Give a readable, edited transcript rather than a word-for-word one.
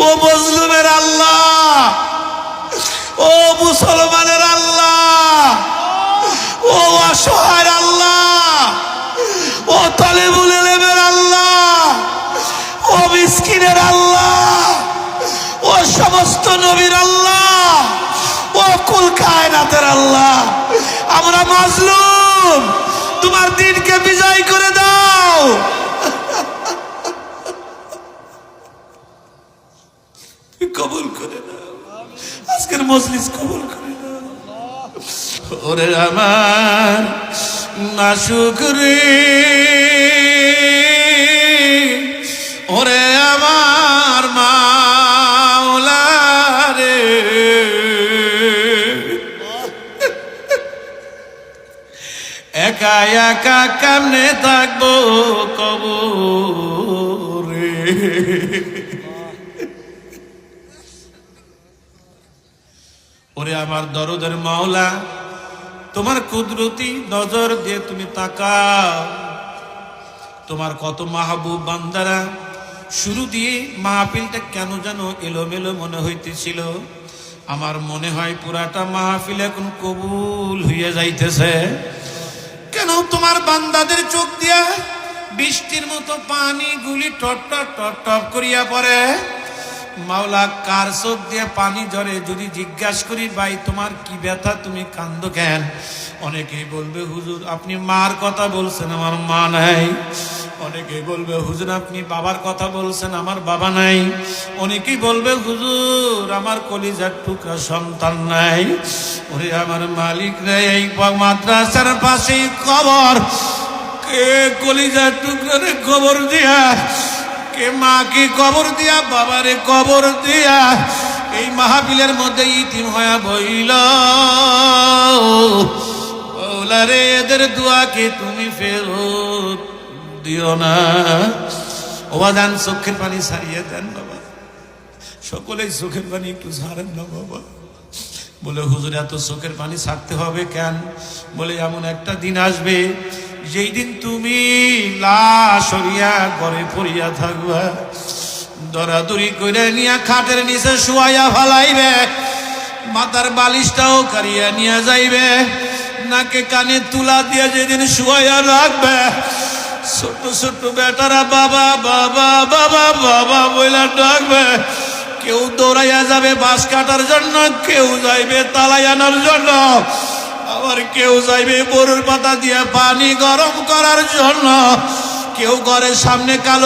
ও মজলুমের আল্লাহ, ও মুসলমানের আল্লাহ, ও অসহায়ের আল্লাহ, ও তালেবুল ইলমের আল্লাহ, ও মিসকিনের আল্লাহ, ও সমস্ত নবীর আল্লাহ, ও কুল কায়নাতের আল্লাহ, আমরা মাজলুম, তোমার দিনকে বিজয় করে দাও। কবুল করে দাও, আজকের মজলিস কবুল করে দাও। ওরে আমার নাশুকরি, ওরে আমার মাওলা রে, একা একা কেমনে থাকবো কবরে। ওরে আমার দরদের মাওলা, তোমার কুদরতি নজর দিয়ে তুমি তাকাও। তোমার কত মাহবুব বান্দারা, শুরু দিয়ে মাহফিলটা কেন যেন এলোমেলো মনে হইতেছিল, আমার মনে হয় পুরাটা মাহফিল এখন কবুল হইয়া যাইতেছে। কেন তোমার বান্দাদের চোখ দিয়া বৃষ্টির মতো পানি গুলি টপ টপ টপ টপ করিয়া পড়ে। মাওলা, কার চোখ দিয়ে পানি ঝরে যদি জিজ্ঞাসা করি, ভাই তোমার কি ব্যথা, তুমি কান্দো কেন? অনেকেই বলবে হুজুর আপনি মার কথা বলছেন, আমার মা নাই। অনেকেই বলবে হুজুর আপনি বাবার কথা বলছেন, আমার বাবা নাই। অনেকেই বলবে হুজুর আমার কলিজার টুকরা সন্তান নাই। ওরে আমার মালিক রে, এই মাদ্রাসার পাশেই কবর, কে কলিজার টুকরা রে কবর দিয়া, কে মাকে কবর দিয়া, বাবারে কবর দিয়া এই মাহফিলের মধ্যে ইতিম হয়ে বইল। ওলা রে, এদের দোয়াকে তুমি ফেরত দিও না। ওয়াদান চোখের পানি ছাড়িয়ে দেন বাবা, সকলেই চোখের পানি একটু ছাড়েন না বাবা। বলে হুজুর এত চোখের পানি ছাড়তে হবে কেন? বলে এমন একটা দিন আসবে যেই দিন তুমি লাশ হইয়া ঘরে পড়িয়া থাকবা, দরাদরি করে নিয়া খাটের নিচে শুয়াইয়া ফালাইবে, মাথার বালিশটাও কারিয়া নিয়ে যাইবে, নাকে কানে তুলা দিয়ে যেদিন শুয়াইয়া রাখবে, ছোট্ট ছোট্ট বেটারা বাবা বাবা বাবা বাবা বইলা ডাকবে। কেউ দৌড়াইয়া যাবে বাঁশ কাটার জন্য, কেউ যাইবে তালাই আনার জন্য, আবার কেউ যাইবে বরুর পাতা দিয়ে পানি গরম করার জন্য, কেউ ঘরের সামনে কালো